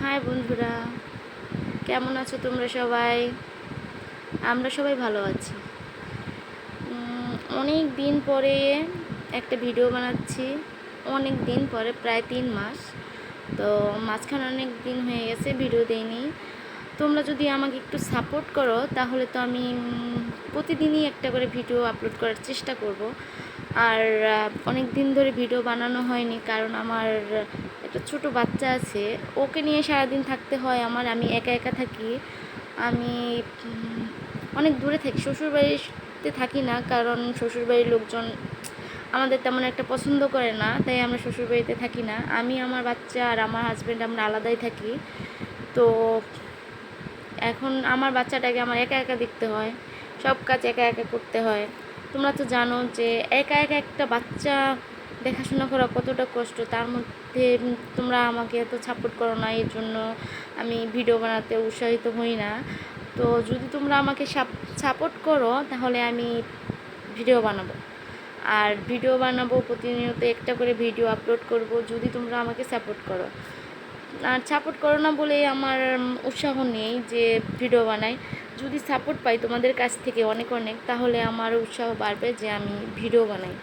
High বন্ধুরা, কেমন আছো তোমরা সবাই? আমরা সবাই ভালো আছি। অনেক দিন পরে একটা ভিডিও বানাচ্ছি, অনেক দিন পরে, প্রায় 3 মাস। তো মাঝখানে অনেক দিন হয়ে গেছে ভিডিও দেইনি। তোমরা যদি আমাকে একটু সাপোর্ট করো তাহলে তো আমি প্রতিদিনই একটা করে ভিডিও আপলোড করার চেষ্টা করব। আর অনেক দিন ধরে ভিডিও বানানো হয়নি, কারণ আমার একটা ছোট বাচ্চা আছে, ওকে নিয়ে সারাদিন থাকতে হয় আমার। আমি একা একা থাকি। আমি অনেক দূরে থাকি, শ্বশুরবাড়িতে থাকি না, কারণ শ্বশুরবাড়ির লোকজন আমাদের তেমন একটা পছন্দ করে না, তাই আমরা শ্বশুরবাড়িতে থাকি না। আমি, আমার বাচ্চা আর আমার হাজব্যান্ড আমরা আলাদাই থাকি। তো এখন আমার বাচ্চাটাকে আমার একা একা দেখতে হয়, সব কাজ একা একা করতে হয়। তোমরা তো জানো যে একা একা একটা বাচ্চা দেখাশোনা করা কতটা কষ্ট। তার মধ্যে তোমরা আমাকে এত সাপোর্ট করো না, এর জন্য আমি ভিডিও বানাতে উৎসাহিত হই না। তো যদি তোমরা আমাকে সাপোর্ট করো তাহলে আমি ভিডিও বানাবো, আর ভিডিও বানাবো প্রতিনিয়ত একটা করে ভিডিও আপলোড করব, যদি তোমরা আমাকে সাপোর্ট করো। আর সাপোর্ট করো না বলেই আমার উৎসাহ নেই যে ভিডিও বানাই। যদি সাপোর্ট পাই তোমাদের কাছ থেকে অনেক অনেক, তাহলে আমার উৎসাহ বাড়বে যে আমি ভিডিও বানাই।